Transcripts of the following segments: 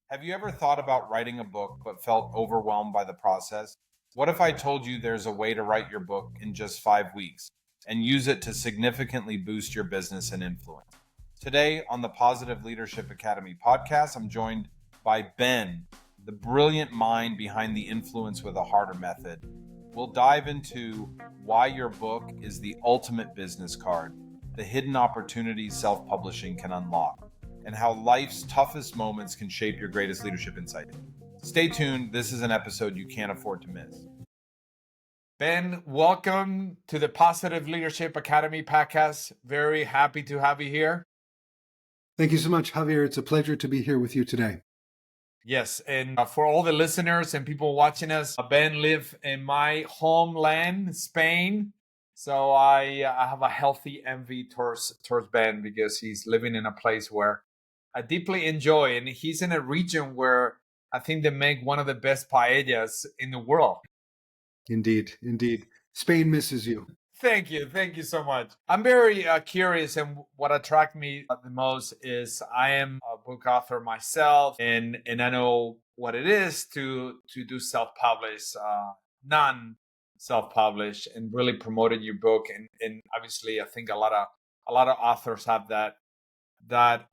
Have you ever thought about writing a book but felt overwhelmed by the process? What if I told you there's a way to write your book in just 5 weeks and use it to significantly boost your business and influence? Today on the Positive Leadership Academy podcast, I'm joined by Ben, the brilliant mind behind the Influence with a Harder method. We'll dive into why your book is the ultimate business card, the hidden opportunities self-publishing can unlock, and how life's toughest moments can shape your greatest leadership insight. Stay tuned. This is an episode you can't afford to miss. Ben, welcome to the Positive Leadership Academy podcast. Very happy to have you here. Thank you so much, Javier. It's a pleasure to be here with you today. Yes, and for all the listeners and people watching us, Ben lives in my homeland, Spain. So I have a healthy envy towards Ben because he's living in a place where I deeply enjoy, and he's in a region where I think they make one of the best paellas in the world. Indeed. Spain misses you. Thank you so much. I'm very curious, and what attracted me the most is I am a book author myself, and I know what it is to do self-publish, non-self-publish, and really promoting your book. And obviously, I think a lot of authors have that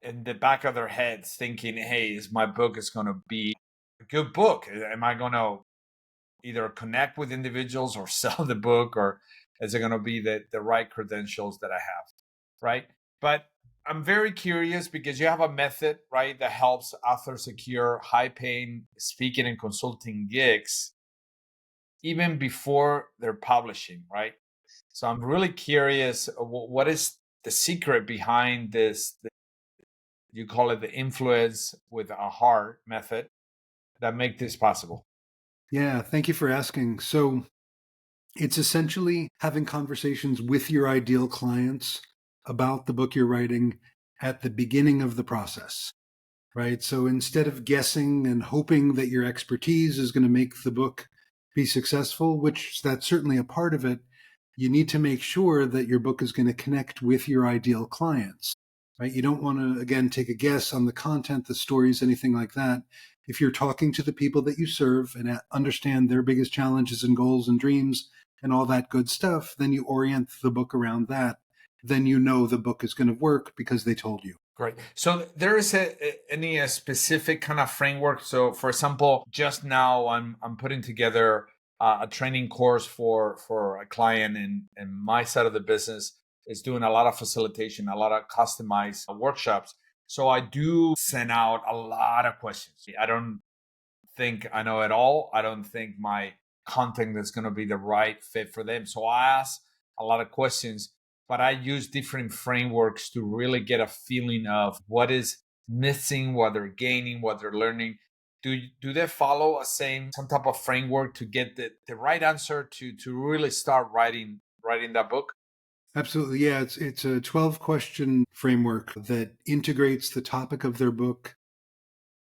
in the back of their heads, thinking, "Hey, is my book is going to be a good book? Am I going to either connect with individuals or sell the book, or is it going to be the right credentials that I have?" Right. But I'm very curious because you have a method, right, that helps authors secure high paying speaking and consulting gigs even before they're publishing, right? So I'm really curious, what is the secret behind this? You call it the influence with a heart method that make this possible. Yeah, thank you for asking. So it's essentially having conversations with your ideal clients about the book you're writing at the beginning of the process, right? So instead of guessing and hoping that your expertise is going to make the book be successful, which that's certainly a part of it, you need to make sure that your book is going to connect with your ideal clients, right? You don't want to, again, take a guess on the content, the stories, anything like that. If you're talking to the people that you serve and understand their biggest challenges and goals and dreams and all that good stuff, then you orient the book around that. Then you know the book is going to work because they told you. Great. So there is any specific kind of framework. So for example, just now I'm putting together a training course for a client, and my side of the business is doing a lot of facilitation, a lot of customized workshops. So I do send out a lot of questions. I don't think I know it all. I don't think my content is going to be the right fit for them. So I ask a lot of questions, but I use different frameworks to really get a feeling of what is missing, what they're gaining, what they're learning. Do they follow some type of framework to get the right answer to really start writing that book? Absolutely. Yeah, it's a 12-question framework that integrates the topic of their book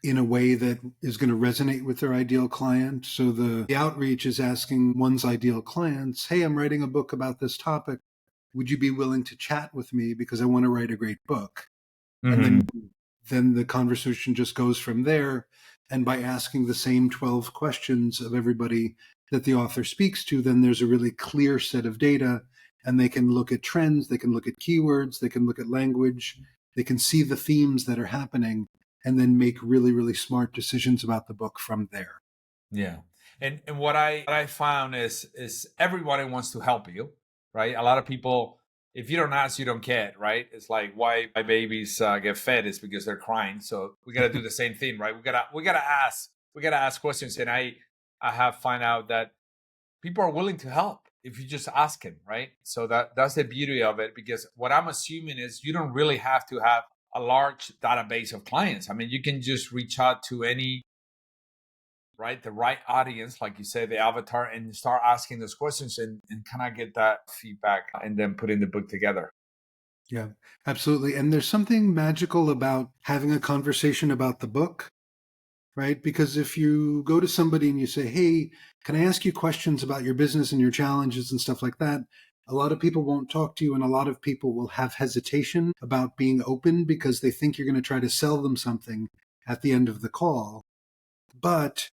in a way that is going to resonate with their ideal client. So the outreach is asking one's ideal clients, "Hey, I'm writing a book about this topic. Would you be willing to chat with me because I want to write a great book?" Mm-hmm. And then the conversation just goes from there. And by asking the same 12 questions of everybody that the author speaks to, then there's a really clear set of data, and they can look at trends, they can look at keywords, they can look at language, they can see the themes that are happening, and then make really, really smart decisions about the book from there. Yeah. And what I found is everybody wants to help you, right? A lot of people, if you don't ask, you don't get, right? It's like why babies get fed is because they're crying. So we got to do the same thing, right? We gotta ask questions. And I have find out that people are willing to help if you just ask him, right? So that's the beauty of it, because what I'm assuming is you don't really have to have a large database of clients. I mean, you can just reach out to any, right, the right audience, like you say, the avatar, and start asking those questions and kind of get that feedback and then putting the book together. Yeah, absolutely. And there's something magical about having a conversation about the book, right? Because if you go to somebody and you say, "Hey, can I ask you questions about your business and your challenges and stuff like that?" A lot of people won't talk to you, and a lot of people will have hesitation about being open because they think you're going to try to sell them something. at the end of the call. But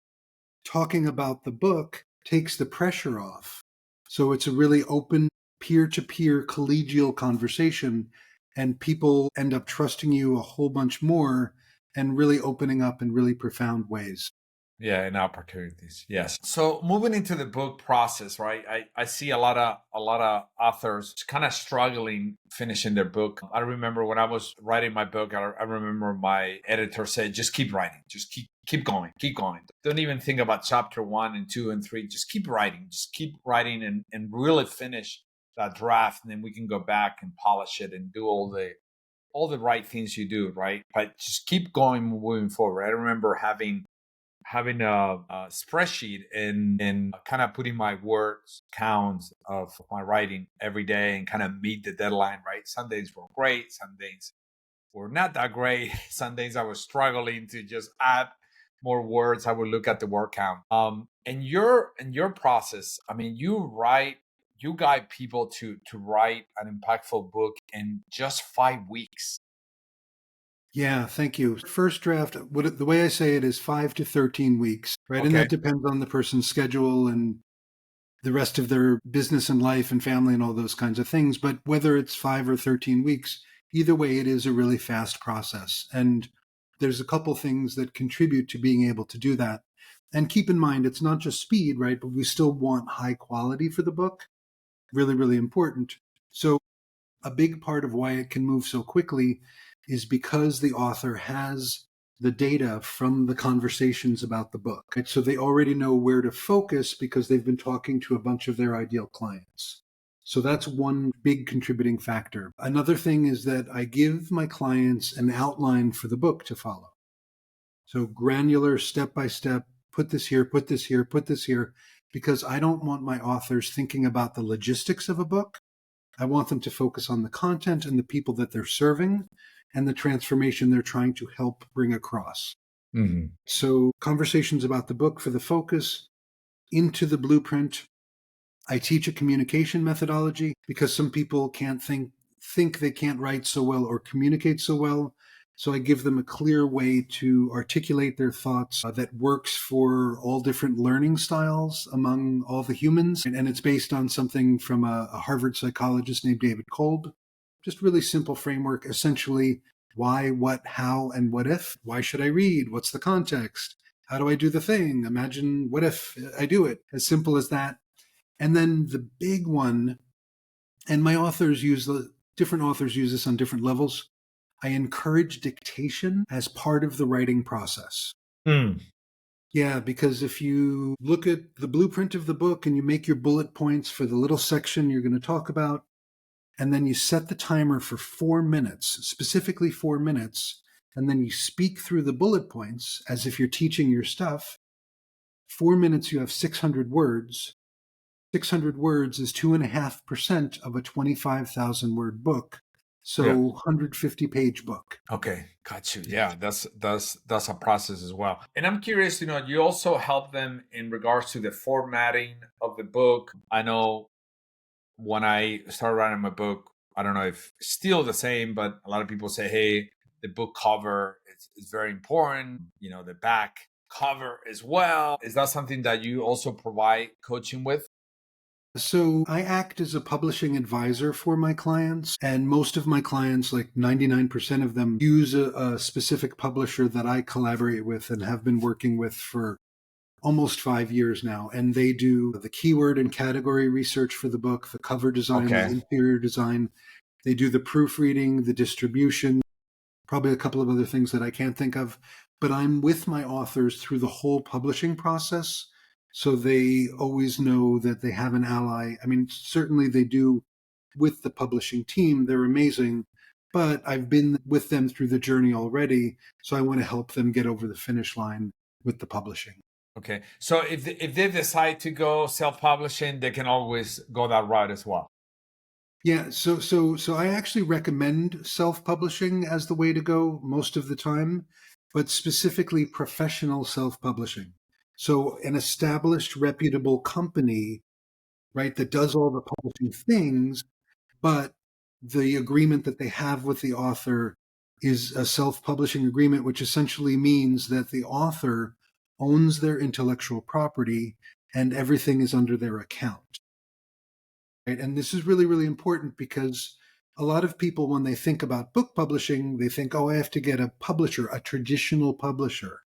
talking about the book takes the pressure off. So it's a really open, peer-to-peer collegial conversation, and people end up trusting you a whole bunch more and really opening up in really profound ways. Yeah, and opportunities. Yes. So moving into the book process, right? I see a lot of authors kind of struggling finishing their book. I remember when I was writing my book, I remember my editor said, just keep writing, just keep going, keep going. Don't even think about chapter 1 and 2 and 3. Just keep writing and really finish that draft, and then we can go back and polish it and do all the right things you do, right? But just keep going moving forward. I remember having a spreadsheet and kind of putting my words counts of my writing every day and kind of meet the deadline, right? Some days were great, some days were not that great. Some days I was struggling to just add more words. I would look at the word count. And your process, I mean, you guide people to write an impactful book in just 5 weeks. Yeah, thank you. First draft, the way I say it is 5 to 13 weeks, right? And Okay. that depends on the person's schedule and the rest of their business and life and family and all those kinds of things. But whether it's 5 or 13 weeks, either way, it is a really fast process. And there's a couple things that contribute to being able to do that. And keep in mind, it's not just speed, right? But we still want high quality for the book. Really, really important. So a big part of why it can move so quickly is because the author has the data from the conversations about the book. Right? So they already know where to focus because they've been talking to a bunch of their ideal clients. So that's one big contributing factor. Another thing is that I give my clients an outline for the book to follow. So granular, step by step, put this here, put this here, put this here, because I don't want my authors thinking about the logistics of a book. I want them to focus on the content and the people that they're serving and the transformation they're trying to help bring across. Mm-hmm. So, conversations about the book for the focus, into the blueprint. I teach a communication methodology because some people can't think they can't write so well or communicate so well. So I give them a clear way to articulate their thoughts that works for all different learning styles among all the humans. And it's based on something from a Harvard psychologist named David Kolb. Just really simple framework, essentially why, what, how, and what if. Why should I read? What's the context? How do I do the thing? Imagine what if I do it? As simple as that. And then the big one, and different authors use this on different levels. I encourage dictation as part of the writing process. Mm. Yeah, because if you look at the blueprint of the book and you make your bullet points for the little section you're going to talk about, and then you set the timer for 4 minutes, specifically 4 minutes, and then you speak through the bullet points as if you're teaching your stuff, 4 minutes, you have 600 words. 600 words is 2.5% of a 25,000 word book. So Yeah. 150-page book. Okay, got you. Yeah, that's a process as well. And I'm curious, you also help them in regards to the formatting of the book. I know when I started writing my book, I don't know if it's still the same, but a lot of people say, hey, the book cover is very important, the back cover as well. Is that something that you also provide coaching with? So I act as a publishing advisor for my clients, and most of my clients, like 99% of them, use a specific publisher that I collaborate with and have been working with for almost 5 years now. And they do the keyword and category research for the book, the cover design, the Okay. interior design. They do the proofreading, the distribution, probably a couple of other things that I can't think of. But I'm with my authors through the whole publishing process. So they always know that they have an ally. I mean, certainly they do with the publishing team. They're amazing. But I've been with them through the journey already. So I want to help them get over the finish line with the publishing. Okay. So if they decide to go self-publishing, they can always go that route as well. Yeah, so I actually recommend self-publishing as the way to go most of the time, but specifically professional self-publishing. So an established, reputable company, right, that does all the publishing things, but the agreement that they have with the author is a self-publishing agreement, which essentially means that the author owns their intellectual property and everything is under their account. Right? And this is really, really important because a lot of people, when they think about book publishing, they think, oh, I have to get a publisher, a traditional publisher.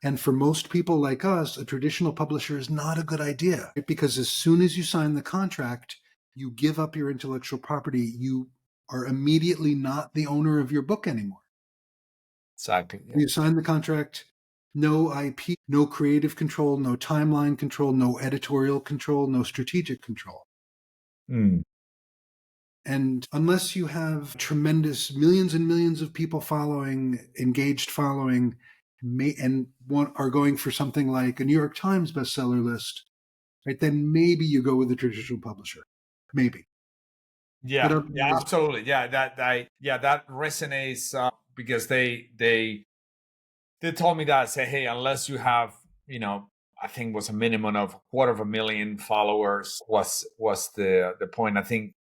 And for most people like us, a traditional publisher is not a good idea, right? Because as soon as you sign the contract, you give up your intellectual property. You are immediately not the owner of your book anymore. Exactly. Yeah. You sign the contract, no IP, no creative control, no timeline control, no editorial control, no strategic control. Mm. And unless you have tremendous millions and millions of people following, engaged following, and are going for something like a New York Times bestseller list, right? Then maybe you go with a traditional publisher, maybe. But Yeah, yeah, otherwise, absolutely. Yeah, that resonates because they told me that, say, hey, unless you have, I think was a minimum of 250,000 followers was the point. I think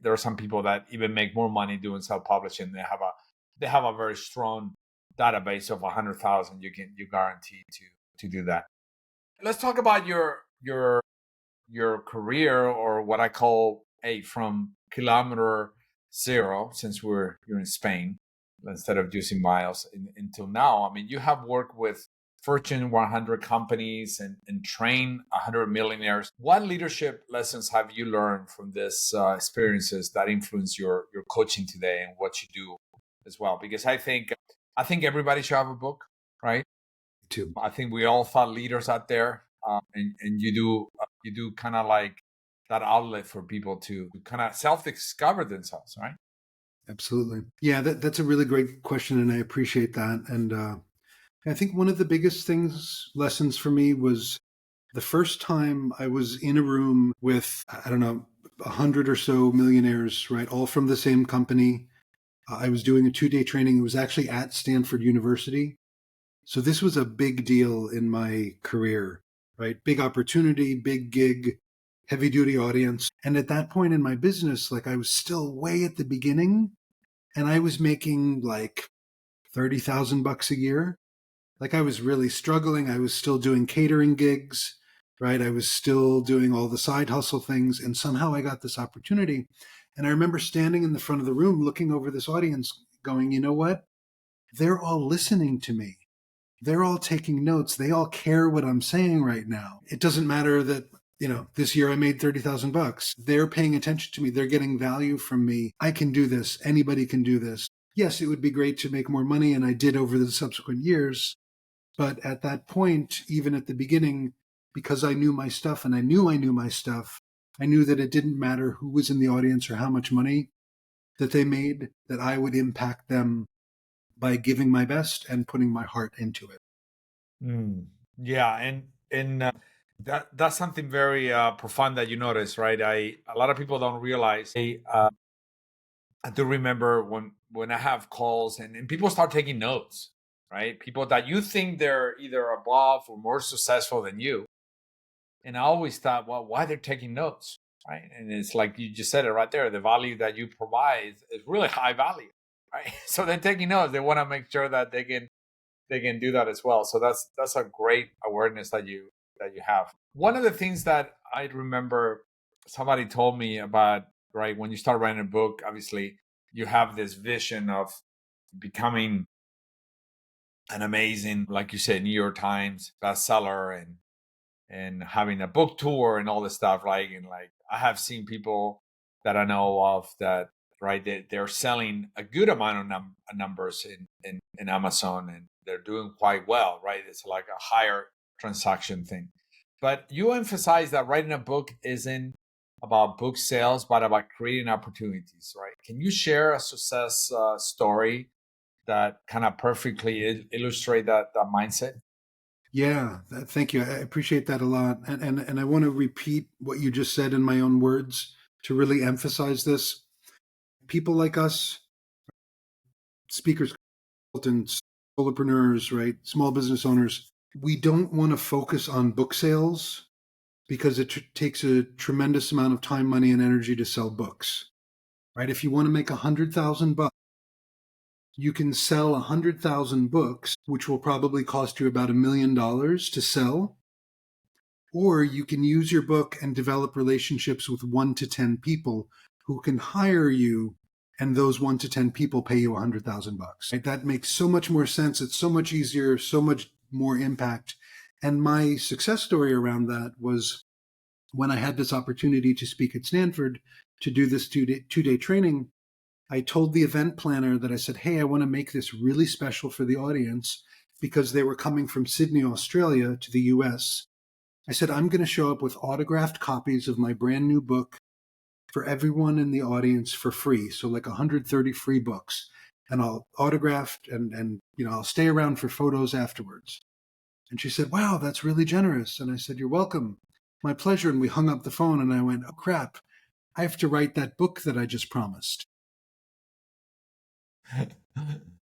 there are some people that even make more money doing self-publishing. They have a very strong database of 100,000. You guarantee to do that. Let's talk about your career, or what I call from kilometer zero, since you're in Spain instead of using miles until now. I mean, you have worked with Fortune 100 companies and trained 100 millionaires. What leadership lessons have you learned from this experiences that influence your coaching today and what you do as well? Because I think everybody should have a book, right? too. I think we all thought leaders out there, and you do kind of like that outlet for people to kind of self-discover themselves, right? Absolutely. Yeah, that's a really great question, and I appreciate that. And I think one of the biggest lessons for me was the first time I was in a room with, I don't know, 100 or so millionaires, right, all from the same company. I was doing a 2-day training. It was actually at Stanford University. So this was a big deal in my career, right? Big opportunity, big gig, heavy duty audience. And at that point in my business, like I was still way at the beginning and I was making like 30,000 bucks a year. Like I was really struggling. I was still doing catering gigs, right? I was still doing all the side hustle things. And somehow I got this opportunity. And I remember standing in the front of the room, looking over this audience going, you know what? They're all listening to me. They're all taking notes. They all care what I'm saying right now. It doesn't matter that, this year I made 30,000 bucks. They're paying attention to me. They're getting value from me. I can do this. Anybody can do this. Yes, it would be great to make more money, and I did over the subsequent years. But at that point, even at the beginning, because I knew my stuff and I knew my stuff, I knew that it didn't matter who was in the audience or how much money that they made, that I would impact them by giving my best and putting my heart into it. Mm. Yeah, and that's something very profound that you notice, right? A lot of people don't realize. I do remember when I have calls and people start taking notes, right? People that you think they're either above or more successful than you. And I always thought, well, why they're taking notes, right? And it's like you just said it right there. The value that you provide is really high value, right? So they're taking notes. They want to make sure that they can do that as well. So that's a great awareness that you have. One of the things that I remember somebody told me about, right, when you start writing a book, obviously you have this vision of becoming an amazing, like you said, New York Times bestseller and having a book tour and all this stuff, right? And like I have seen people that I know of that, right, they're selling a good amount of numbers in Amazon, and they're doing quite well, right? It's like a higher transaction thing. But you emphasize that writing a book isn't about book sales, but about creating opportunities, right? Can you share a success story that kind of perfectly illustrate that mindset? Yeah, thank you. I appreciate that a lot. And I want to repeat what you just said in my own words to really emphasize this. People like us, speakers, consultants, solopreneurs, right? Small business owners, we don't want to focus on book sales because it takes a tremendous amount of time, money, and energy to sell books, right? If you want to make 100,000 bucks, You can sell 100,000 books, which will probably cost you about $1 million to sell. Or you can use your book and develop relationships with 1 to 10 people who can hire you, and those 1 to 10 people pay you 100,000 bucks. Right? That makes so much more sense. It's so much easier, so much more impact. And my success story around that was when I had this opportunity to speak at Stanford to do this two-day training. I told the event planner that I said, hey, I want to make this really special for the audience because they were coming from Sydney, Australia to the US. I said, I'm going to show up with autographed copies of my brand new book for everyone in the audience for free. So like 130 free books. And I'll autograph and I'll stay around for photos afterwards. And she said, wow, that's really generous. And I said, you're welcome. My pleasure. And we hung up the phone and I went, oh crap, I have to write that book that I just promised.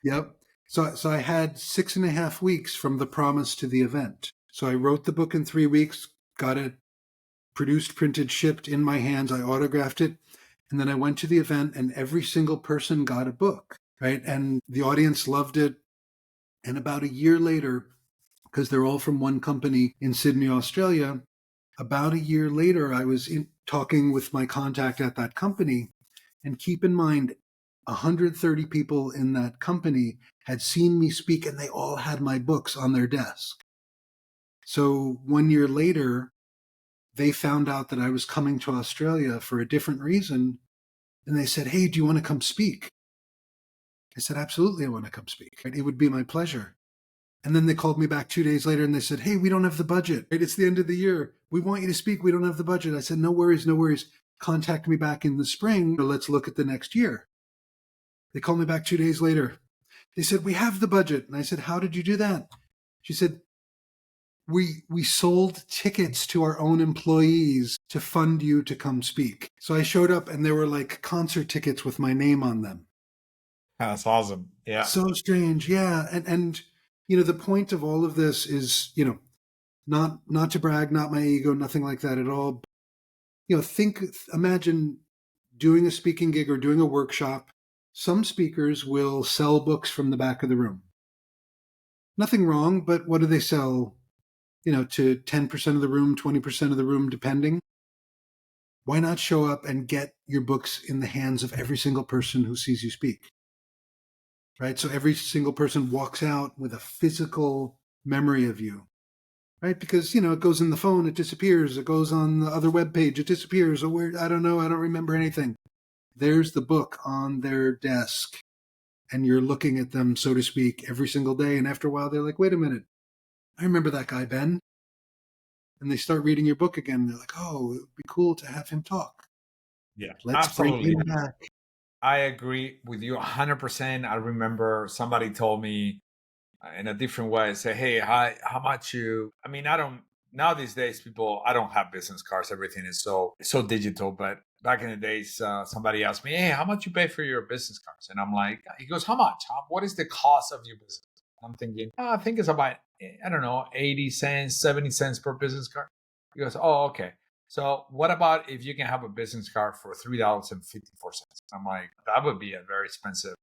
Yep. So I had 6.5 weeks from the promise to the event. So I wrote the book in 3 weeks, got it produced, printed, shipped in my hands. I autographed it. And then I went to the event and every single person got a book, right? And the audience loved it. And about a year later, because they're all from one company in Sydney, Australia, about a year later, I was talking with my contact at that company. And keep in mind, 130 people in that company had seen me speak and they all had my books on their desk. So 1 year later, they found out that I was coming to Australia for a different reason. And they said, hey, do you want to come speak? I said, absolutely, I want to come speak. It would be my pleasure. And then they called me back 2 days later and they said, hey, we don't have the budget. It's the end of the year. We want you to speak. We don't have the budget. I said, no worries, no worries. Contact me back in the spring or let's look at the next year. They called me back 2 days later. They said, we have the budget. And I said, how did you do that? She said, we sold tickets to our own employees to fund you to come speak. So I showed up and there were like concert tickets with my name on them. That's awesome. Yeah. So strange. Yeah. And the point of all of this is, not to brag, not my ego, nothing like that at all. Imagine doing a speaking gig or doing a workshop. Some speakers will sell books from the back of the room. Nothing wrong, but what do they sell? To 10% of the room, 20% of the room, depending. Why not show up and get your books in the hands of every single person who sees you speak? Right? So every single person walks out with a physical memory of you. Right? Because, it goes in the phone, it disappears. It goes on the other web page, it disappears. Or where, I don't know, I don't remember anything. There's the book on their desk. And you're looking at them, so to speak, every single day. And after a while, they're like, wait a minute. I remember that guy, Ben. And they start reading your book again. And they're like, oh, it would be cool to have him talk. Yeah, Let's bring absolutely. him back. I agree with you 100%. I remember somebody told me in a different way, say, hey, how much you, I don't, now these days, I don't have business cards. Everything is so digital. But back in the days, somebody asked me, hey, how much you pay for your business cards? And I'm like, he goes, how much? What is the cost of your business? I'm thinking, I think it's about, I don't know, 80 cents, 70 cents per business card. He goes, oh, okay. So what about if you can have a business card for $3.54? I'm like, that would be a very expensive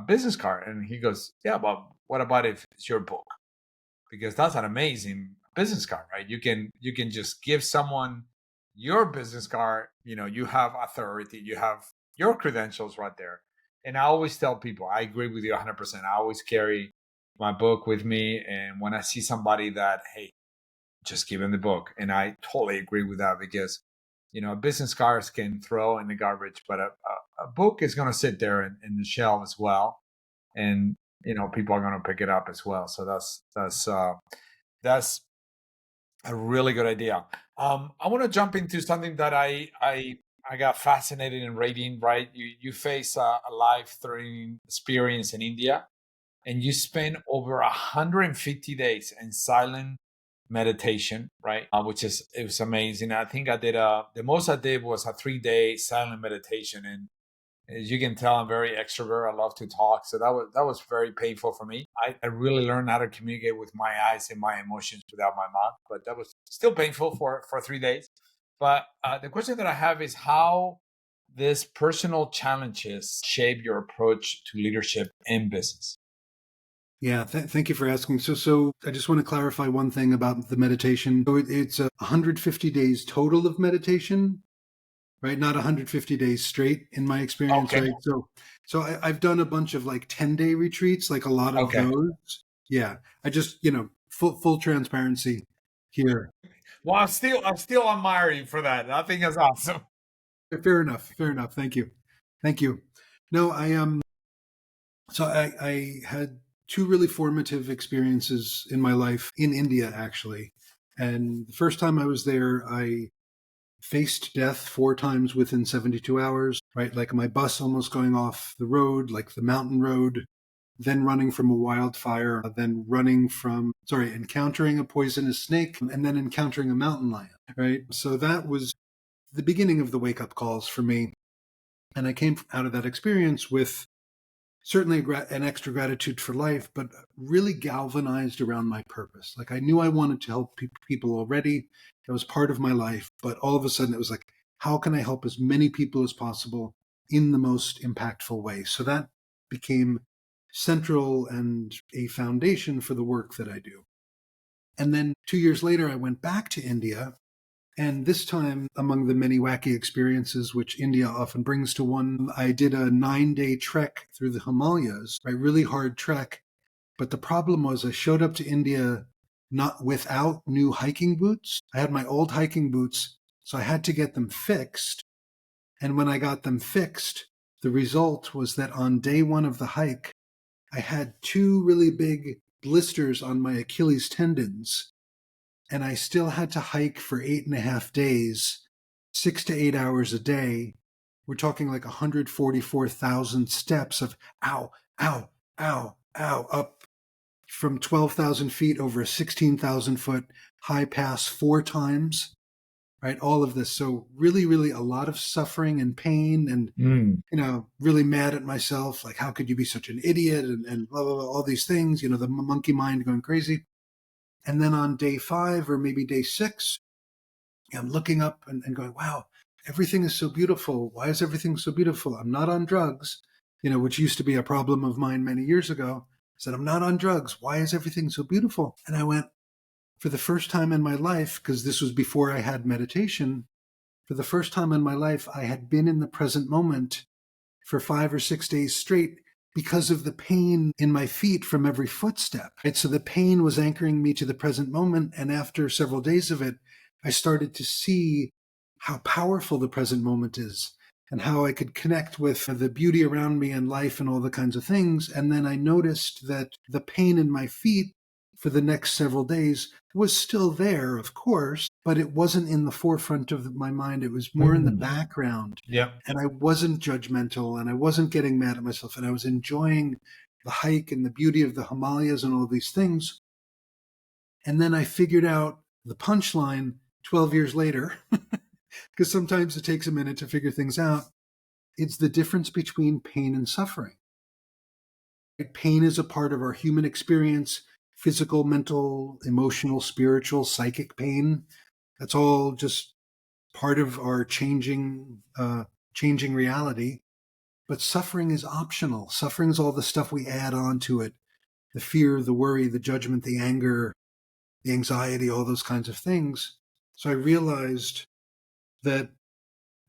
business card. And he goes, yeah, but what about if it's your book? Because that's an amazing business card, right? You can just give someone your business card. You have authority, you have your credentials right there. And I always tell people, I agree with you 100%. I always carry my book with me, and when I see somebody that, hey, just give them the book. And I totally agree with that, because business cards can throw in the garbage, but a book is going to sit there in the shelf as well, and people are going to pick it up as well. So that's a really good idea. I want to jump into something that I got fascinated in reading. Right, you face a life-threatening experience in India, and you spend over 150 days in silent meditation, right? It was amazing. I think I did the most I did was a 3-day silent meditation, and as you can tell, I'm very extrovert. I love to talk, so that was very painful for me. I really learned how to communicate with my eyes and my emotions without my mouth, but that was still painful for 3 days. But the question that I have is, how these personal challenges shape your approach to leadership in business? Yeah, thank you for asking. So I just want to clarify one thing about the meditation. So it's 150 days total of meditation, right? Not 150 days straight in my experience, Okay. right? So I've done a bunch of like 10-day retreats, like a lot of Okay. those. Yeah, I just, full transparency here. Well, I still admire you for that. I think that's awesome. Fair enough. Fair enough. Thank you. Thank you. No, I had two really formative experiences in my life in India, actually. And the first time I was there, I faced death four times within 72 hours, right? Like my bus almost going off the road, like the mountain road, then running from a wildfire, then encountering a poisonous snake, and then encountering a mountain lion, right? So that was the beginning of the wake up calls for me. And I came out of that experience with certainly an extra gratitude for life, but really galvanized around my purpose. Like I knew I wanted to help people already. That was part of my life. But all of a sudden it was like, how can I help as many people as possible in the most impactful way? So that became central and a foundation for the work that I do. And then 2 years later, I went back to India. And this time, among the many wacky experiences which India often brings to one, I did a 9-day trek through the Himalayas, a really hard trek. But the problem was I showed up to India not without new hiking boots. I had my old hiking boots, so I had to get them fixed. And when I got them fixed, the result was that on day one of the hike, I had two really big blisters on my Achilles tendons, and I still had to hike for 8.5 days, 6 to 8 hours a day. We're talking like 144,000 steps of ow, ow, ow, ow, up from 12,000 feet over a 16,000 foot high pass four times, right? All of this. So really, really a lot of suffering and pain and, Mm. really mad at myself. Like, how could you be such an idiot? And blah, blah, blah, all these things, the monkey mind going crazy. And then on day 5 or maybe day 6, I'm looking up and going, wow, everything is so beautiful. Why is everything so beautiful? I'm not on drugs, which used to be a problem of mine many years ago. I said, I'm not on drugs. Why is everything so beautiful? And I went, for the first time in my life, because this was before I had meditation, for the first time in my life, I had been in the present moment for 5 or 6 days straight because of the pain in my feet from every footstep. Right? So the pain was anchoring me to the present moment. And after several days of it, I started to see how powerful the present moment is and how I could connect with the beauty around me and life and all the kinds of things. And then I noticed that the pain in my feet for the next several days was still there, of course, but it wasn't in the forefront of my mind. It was more in the Mm. background. Yeah. And I wasn't judgmental and I wasn't getting mad at myself. And I was enjoying the hike and the beauty of the Himalayas and all these things. And then I figured out the punchline 12 years later, because sometimes it takes a minute to figure things out. It's the difference between pain and suffering. Pain is a part of our human experience: physical, mental, emotional, spiritual, psychic pain. That's all just part of our changing reality. But suffering is optional. Suffering is all the stuff we add on to it: the fear, the worry, the judgment, the anger, the anxiety, all those kinds of things. So I realized that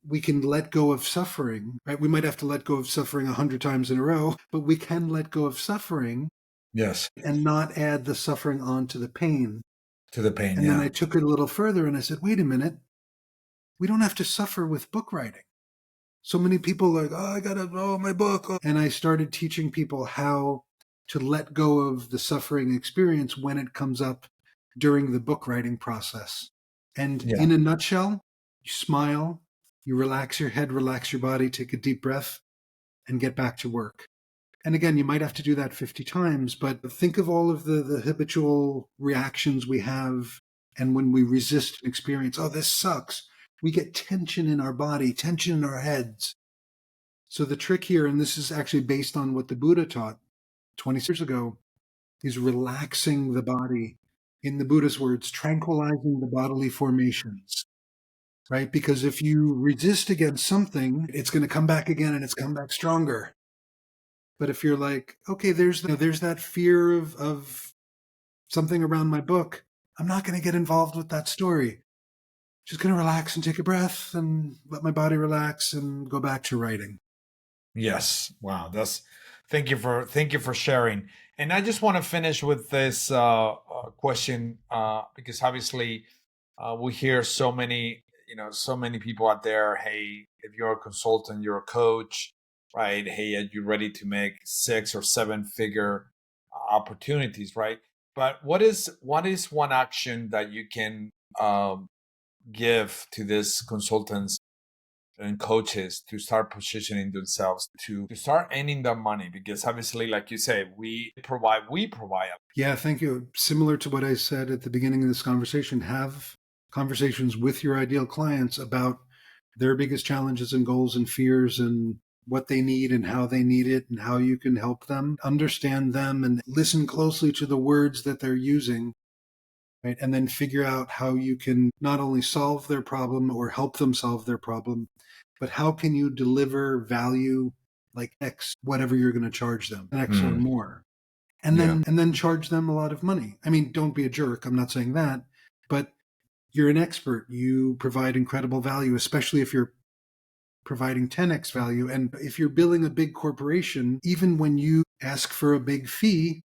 we can let go of suffering, right? We might have to let go of suffering 100 times in a row, but we can let go of suffering Yes. and not add the suffering onto the pain. To the pain. And then Yeah. I took it a little further and I said, wait a minute, we don't have to suffer with book writing. So many people are like, oh, I gotta, my book. Oh. And I started teaching people how to let go of the suffering experience when it comes up during the book writing process. And Yeah. in a nutshell, you smile, you relax your head, relax your body, take a deep breath, and get back to work. And again, you might have to do that 50 times, but think of all of the habitual reactions we have. And when we resist an experience, oh, this sucks, we get tension in our body, tension in our heads. So the trick here, and this is actually based on what the Buddha taught 20 years ago, is relaxing the body. In the Buddha's words, tranquilizing the bodily formations. right? Because if you resist against something, it's going to come back again and it's come back stronger. But if you're like, okay, there's that fear of something around my book, I'm not going to get involved with that story. Just going to relax and take a breath and let my body relax and go back to writing. Yes. Wow. Thank you for sharing. And I just want to finish with this question because obviously we hear so many people out there. Hey, if you're a consultant, you're a coach, right? Hey, are you ready to make 6 or 7 figure opportunities, right? But what is one action that you can give to these consultants and coaches to start positioning themselves to start earning their money? Because obviously, like you say, we provide. Yeah, thank you. Similar to what I said at the beginning of this conversation, have conversations with your ideal clients about their biggest challenges and goals and fears and what they need and how they need it and how you can help them. Understand them and listen closely to the words that they're using, right? And then figure out how you can not only solve their problem or help them solve their problem, but how can you deliver value like X, whatever you're going to charge them, X or more. And Yeah. then charge them a lot of money. I mean, don't be a jerk. I'm not saying that, but you're an expert. You provide incredible value, especially if you're providing 10x value. And if you're billing a big corporation, even when you ask for a big fee,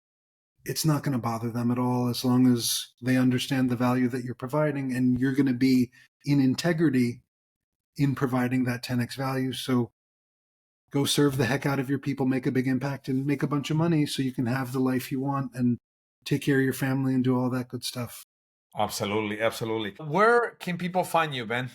it's not going to bother them at all as long as they understand the value that you're providing and you're going to be in integrity in providing that 10x value. So go serve the heck out of your people, make a big impact, and make a bunch of money so you can have the life you want and take care of your family and do all that good stuff. Absolutely, absolutely. Where can people find you, Ben?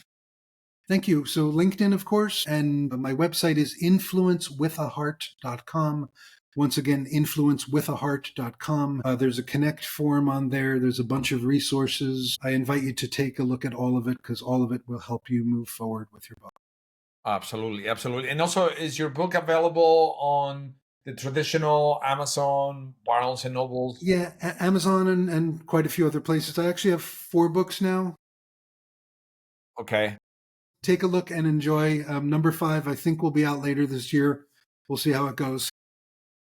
Thank you. So LinkedIn, of course, and my website is influencewithaheart.com. Once again, influencewithaheart.com. There's a connect form on there. There's a bunch of resources. I invite you to take a look at all of it because all of it will help you move forward with your book. Absolutely, absolutely. And also, is your book available on the traditional Amazon, Barnes and Nobles? Yeah, Amazon and quite a few other places. I actually have 4 books now. Okay. Take a look and enjoy. Number 5, I think, will be out later this year. We'll see how it goes.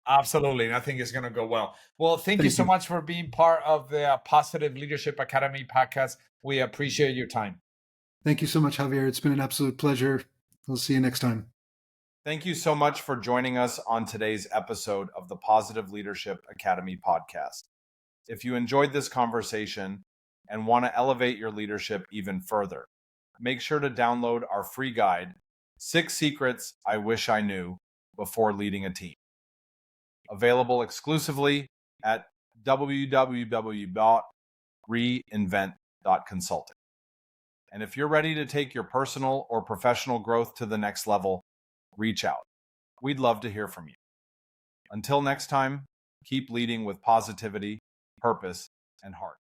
Absolutely. And I think it's going to go well. Well, thank you Thank so you. much for being part of the Positive Leadership Academy podcast. We appreciate your time. Thank you so much, Javier. It's been an absolute pleasure. We'll see you next time. Thank you so much for joining us on today's episode of the Positive Leadership Academy podcast. If you enjoyed this conversation and want to elevate your leadership even further, make sure to download our free guide, 6 Secrets I Wish I Knew Before Leading a Team. Available exclusively at www.reinvent.consulting. And if you're ready to take your personal or professional growth to the next level, reach out. We'd love to hear from you. Until next time, keep leading with positivity, purpose, and heart.